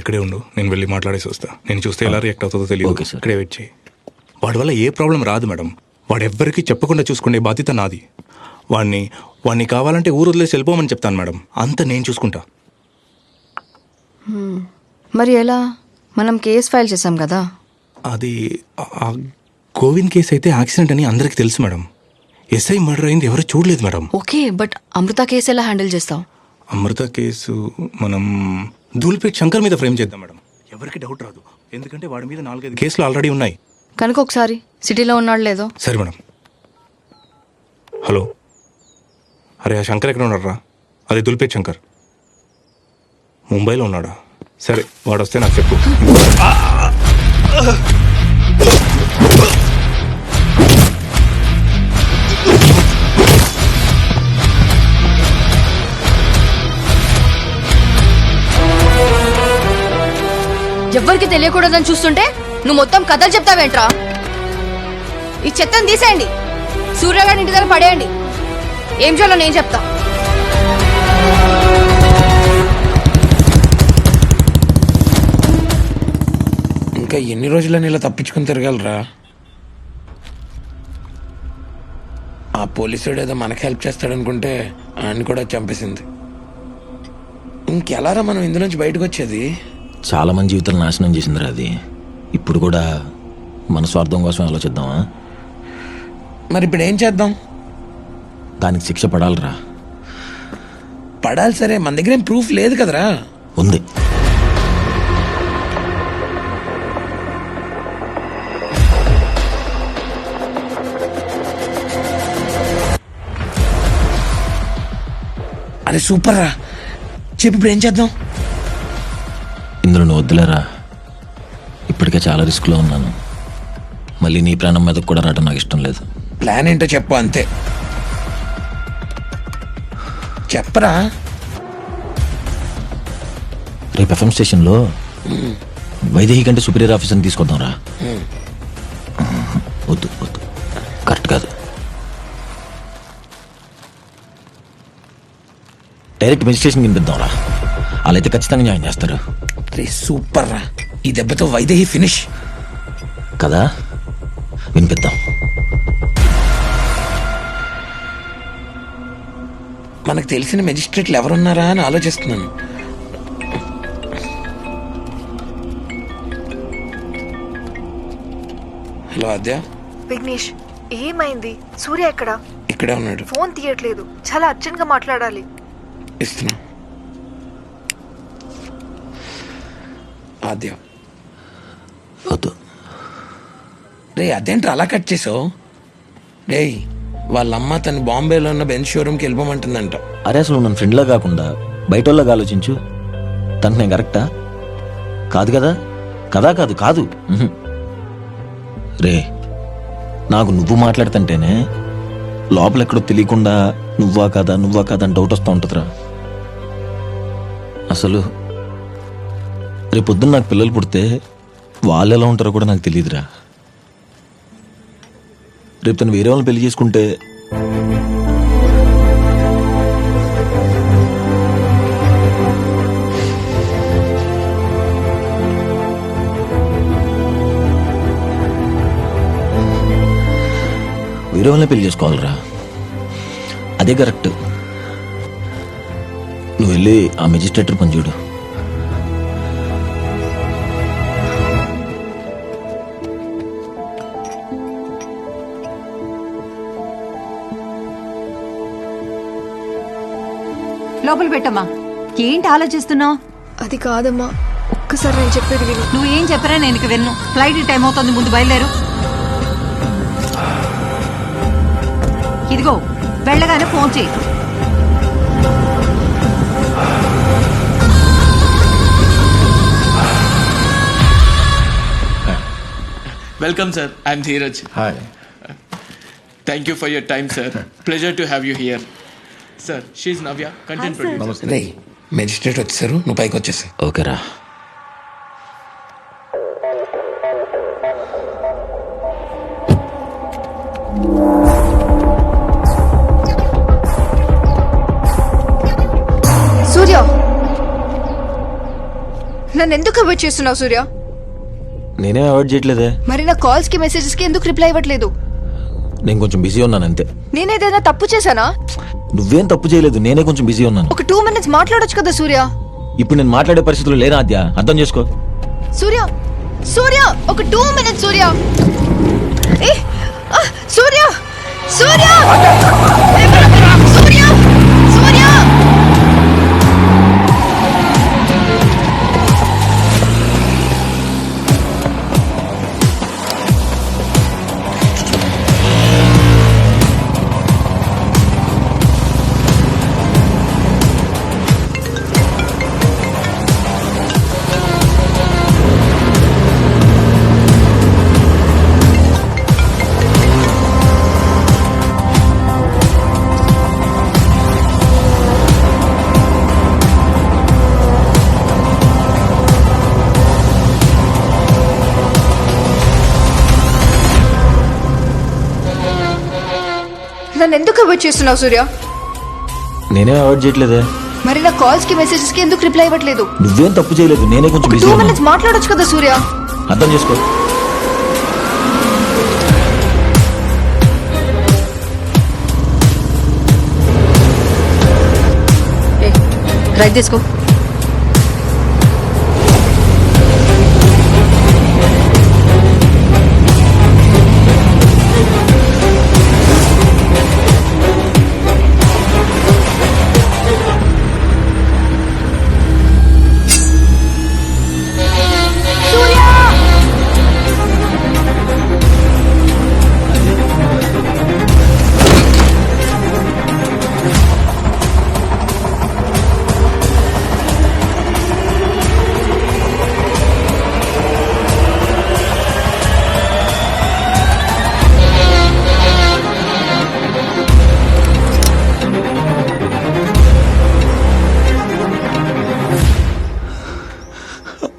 ఇక్కడే ఉండు, నేను వెళ్ళి మాట్లాడేసి వస్తా. నేను చూస్తే ఎలా రియాక్ట్ అవుతుందో తెలియదు. Okay sir. ఇక్కడే వెయిట్ చేయి. వాడి వల్ల ఏ ప్రాబ్లం రాదు మేడం. వాడు ఎవ్వరికీ చెప్పకుండా చూసుకునే బాధ్యత నాది. వాడిని కావాలంటే ఊరు వదిలేసి వెళ్ళిపోమని చెప్తాను మేడం. అంత నేను చూసుకుంటా. మరి ఎలా? మనం కేసు ఫైల్ చేసాం కదా. అది ఆ గోవింద్ కేసు అయితే యాక్సిడెంట్ అని అందరికీ తెలుసు మేడం. ఎస్ఐ మర్డర్ అయింది ఎవరు చూడలేదు madam. Okay, but Amrita case ఎలా హ్యాండిల్ చేస్తావు? అమృత కేసు మనం ధూల్పేట్ శంకర్ మీద ఫ్రేమ్ చేద్దాం మేడం. ఎవరికి డౌట్ రాదు, ఎందుకంటే వాడి మీద 4-5 కేసులు ఆల్రెడీ ఉన్నాయి కనుక ఒకసారి సిటీలో ఉన్నాడు లేదో. సరే మేడం. హలో, అరే ఆ శంకర్ ఎక్కడ ఉన్నారా? అదే దుల్పేట్ శంకర్. ముంబైలో ఉన్నాడా? సరే, వాడు వస్తే నాకు చెప్పు. ఎవ్వరికి తెలియకూడదని చూస్తుంటే నువ్వు మొత్తం కథలు చెప్తావేంట్రా? ఈ చెత్తను తీసేయండి, సూర్యగారి ఇంటి దగ్గర పడేయండి. ఏం చేయాలో నేను చెప్తా. ఇంకా ఎన్ని రోజులని ఇలా తప్పించుకుని తిరగలరా? ఆ పోలీసుడు ఏదో మనకి హెల్ప్ చేస్తాడనుకుంటే ఆయన కూడా చంపేసింది. ఇంకెలారా మనం ఇందులోంచి బయటకు వచ్చేది? చాలా మంది జీవితాలు నాశనం చేసిందిరా అది. ఇప్పుడు కూడా మన స్వార్థం కోసం ఆలోచిద్దామా? మరి ఇప్పుడు ఏం చేద్దాం? దానికి శిక్ష పడాలిరా. పడాలి సరే, మన దగ్గర ఏం ప్రూఫ్ లేదు కదరా. ఉంది. అరే సూపర్ రా, చెప్పి ఇప్పుడు ఏం చేద్దాం? ఇందులో నువ్వు వద్దులేరా. ఇప్పటికే చాలా రిస్క్లో ఉన్నాను. మళ్ళీ నీ ప్రాణం మీదకు కూడా రావడం నాకు ఇష్టం లేదు. ప్లాన్ ఏంటో చెప్పు అంతే. చెప్పరా. రేపు ఎఫ్ఎం స్టేషన్లో వైదేహి కంటే సుపీరియర్ ఆఫీసర్ని తీసుకొద్దాం రా. వద్దు వద్దు, కరెక్ట్ కాదు. డైరెక్ట్ మెజిస్ట్రేషన్ వినిపిద్దాం రా. వాళ్ళైతే ఖచ్చితంగా న్యాయం చేస్తారు. రే సూపర్ రా, ఈ దెబ్బతో వైదేహి ఫినిష్ కదా. వినిపిద్దాం. మనకు తెలిసిన మెజిస్ట్రేట్లు ఎవరున్నారా అని ఆలోచిస్తున్నాను. హలో ఆద్య. విఘ్నేష్, ఏమైంది? సూర్య ఎక్కడ? ఇక్కడే ఉన్నాడు. ఫోన్ తీయట్లేదు, చాలా అర్జెంట్ గా మాట్లాడాలి. ఇస్తున్నా. ఆద్య. వద్దు. రే అదేంటి అలా కట్ చేసావు? రే వాళ్ళమ్మ తను బాంబేలో ఉన్న బెంచ్ షోరూమ్కి వెళ్ళిపోమంటుందంట. అరే అసలు నన్ను ఫ్రెండ్లా కాకుండా బయట వాళ్ళగా ఆలోచించు. తనకు నేను కరెక్టా? కాదు కదా. కదా కాదు కాదు. రే నాకు నువ్వు మాట్లాడుతుంటేనే లోపల ఎక్కడో తెలియకుండా నువ్వా కాదా అని డౌట్ వస్తూ ఉంటుందిరా. అసలు రేపు పొద్దున్న నాకు పిల్లలు పుడితే వాళ్ళు ఎలా ఉంటారో కూడా నాకు తెలియదురా. రేపు తను వేరే వాళ్ళని పెళ్లి చేసుకుంటే వేరే వాళ్ళని పెళ్లి చేసుకోవాలరా. అదే కరెక్ట్. నువ్వు వెళ్ళి ఆ మెజిస్ట్రేటర్ పని చూడు. లోపల పెట్టమ్మా. ఏంటి ఆలోచిస్తున్నావు? అది కాదమ్మా, ఒక్కసారి నేను చెప్పేది విను. నువ్వు ఏం చెప్పరా నేను ఇక విన్ను. ఫ్లైట్ టైం అవుతుంది, ముందు బయలుదేరు. ఇదిగో వెళ్ళగానే ఫోన్ చేయి. Welcome, sir. I'm Dheeraj. Hi. Thank you for your time, sir. Pleasure to have you here. Sir, she's Navya, content producer. Ray magistrate వచ్చేసారు, నువ్వు పైకి వచ్చేసి. ఓకేరా. సూర్య నన్ను ఎందుకు అవాయిడ్ చేస్తున్నావు సూర్య? నేనే అవాయిడ్ చేయట్లేదే. మరి నా కాల్స్ కి మెసేజెస్ కి ఎందుకు రిప్లై ఇవ్వట్లేదు? నేను కొంచెం బిజీ ఉన్నాను అంతే. నేనేదైనా తప్పు చేశానా? నువ్వేం తప్పు చేయలేదు, నేనే కొంచెం బిజీ ఉన్నాను. ఒక 2 minutes మాట్లాడొచ్చు కదా సూర్య. ఇప్పుడు నేను మాట్లాడే పరిస్థితులు లేనా ఆద్య? అర్థం చేసుకో. సూర్య సూర్య ఒక 2 minutes సూర్య. ఏ సూర్య సూర్య సూర్య సూర్య నన్ను ఎందుకు అవాయిడ్ చేస్తున్నావు సూర్య? నేనే అవాయిడ్ చేయట్లేదే. మరి నా కాల్స్ కి మెసేజెస్ కి ఎందుకు రిప్లై ఇవ్వట్లేదు? నువ్వేం తప్పు చేయలేదు, నేనే కొంచెం ఒక బిజీ 2 ఉన్నాను. minutes మాట్లాడొచ్చు కదా సూర్య. అర్థం చేసుకో. రైట్ తీసుకో.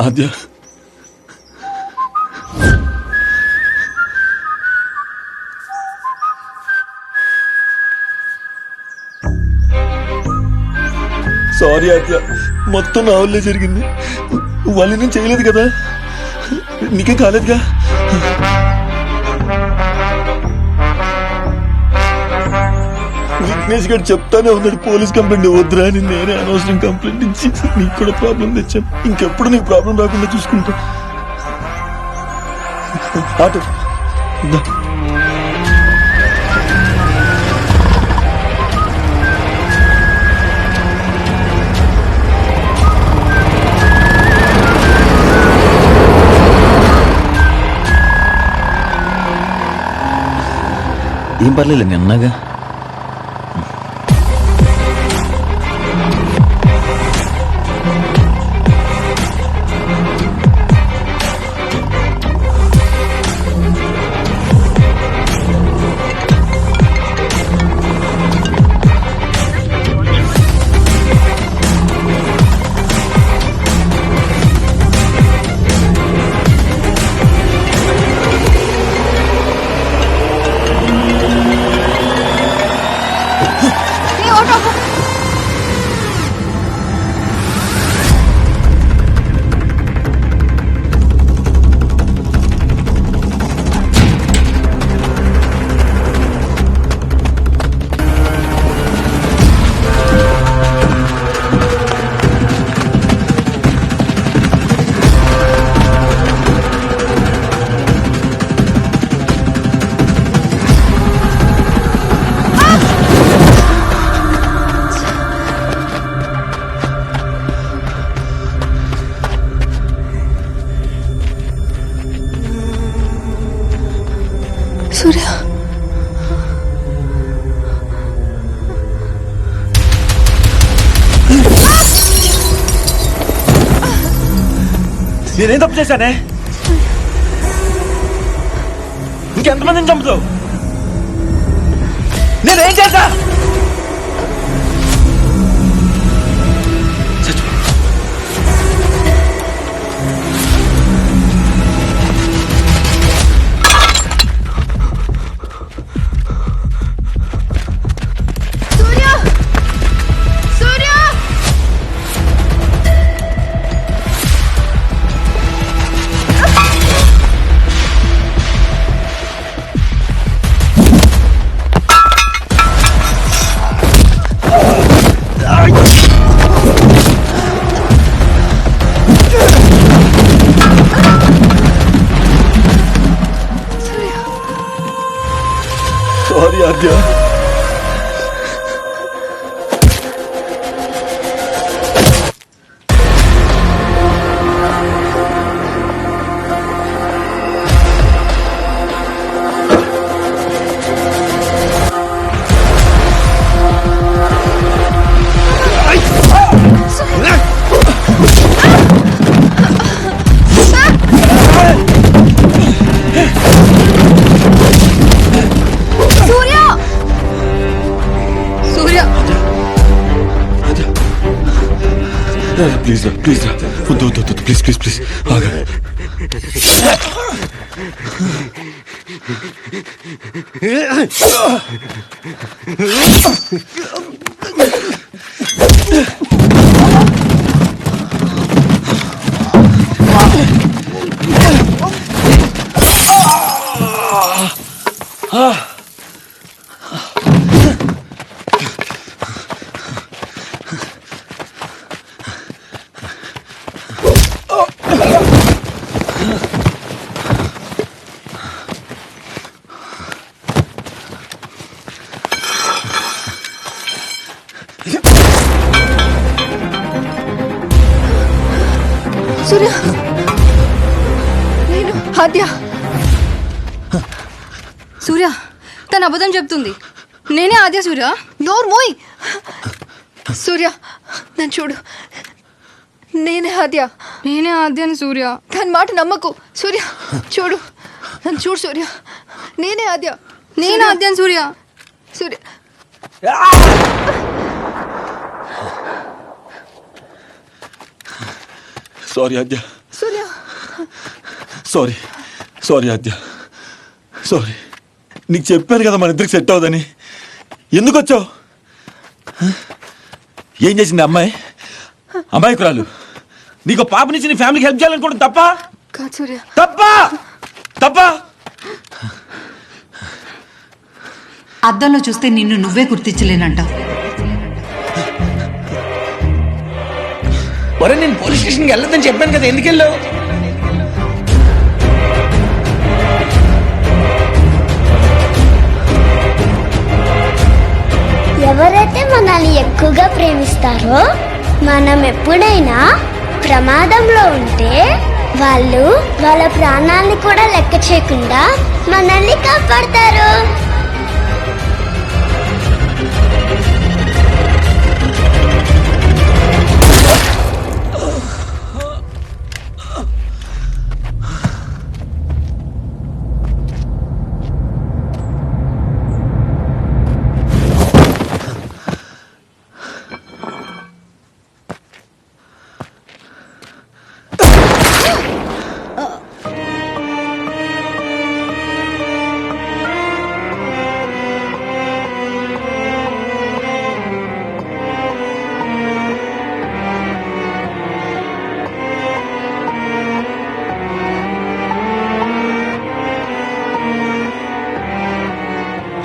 ఆద్య, సారీ ఆద్య, మొత్తం నా వల్లే జరిగింది. వాళ్ళు నేను చేయలేదు కదా, నీకేం కాలేదుగా. విఘ్నేష్ గారు చెప్తానే ఉన్నాడు పోలీస్ కంప్లైంట్ వద్దురా అని. నేనే అనవసరం కంప్లైంట్ ఇచ్చి నీకు కూడా ప్రాబ్లం తెచ్చాను. ఇంకెప్పుడు నీకు ప్రాబ్లం రాకుండా చూసుకుంటా. ఆటో దా. ఏం పర్లేదు, నేను అన్నాగా. సూర్య నేనేం తప్పు చేశానే? ఇంకెంతమందిని చంపుతావు? నేనేం చేశా? Sorry Aadya. Surya Surya please రా, ప్లీజ్ రా. వద్దు వద్దు వద్దు, ప్లీజ్ ప్లీజ్ ప్లీజ్ ఆగా. సూర్య నేను ఆద్య. సూర్య తను అబద్ధం చెప్తుంది. నేనే ఆద్య. సూర్య నోరు మోయ్. సూర్య నన్ను చూడు, నేనే ఆద్య. నేనే ఆద్యని. సూర్య దాని మాట నమ్మకు. సూర్య చూడు, నన్ను చూడు సూర్య, నేనే ఆద్య. నేను ఆద్యని. సూర్య సూర్య సారీ ఆద్య, సూర్య సారీ సారీ ఆద్య, సారీ. నీకు చెప్పాను కదా మన ఇద్దరికి సెట్ అవ్వదని. ఎందుకు వచ్చావు? ఏం చేసింది అమ్మాయి? అమాయకురాలు. నీకు పాప నుంచి నీ ఫ్యామిలీకి హెల్ప్ చేయాలనుకోవడం తప్ప? కాదు సూర్య. తప్ప తప్ప. అద్దంలో చూస్తే నిన్ను నువ్వే గుర్తించలేనంట. ఒరే నేను పోలీస్ స్టేషన్కి వెళ్ళొద్దని చెప్పాను కదా, ఎందుకు వెళ్ళావు? ఎవరైతే మనల్ని ఎక్కువగా ప్రేమిస్తారో మనం ఎప్పుడైనా ప్రమాదంలో ఉంటే వాళ్ళు వాళ్ళ ప్రాణాన్ని కూడా లెక్క చేయకుండా మనల్ని కాపాడతారు.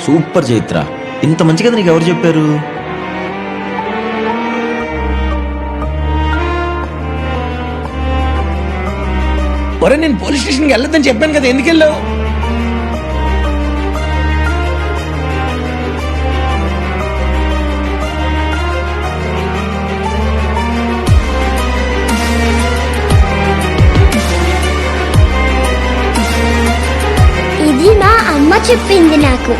సూపర్ చైత్ర, ఇంత మంచి కదా నీకు ఎవరు చెప్పారు? ఒరే నేను పోలీస్ స్టేషన్కి వెళ్ళొద్దని చెప్పాను కదా, ఎందుకు వెళ్ళావు? ఇది మా అమ్మ చెప్పింది నాకు.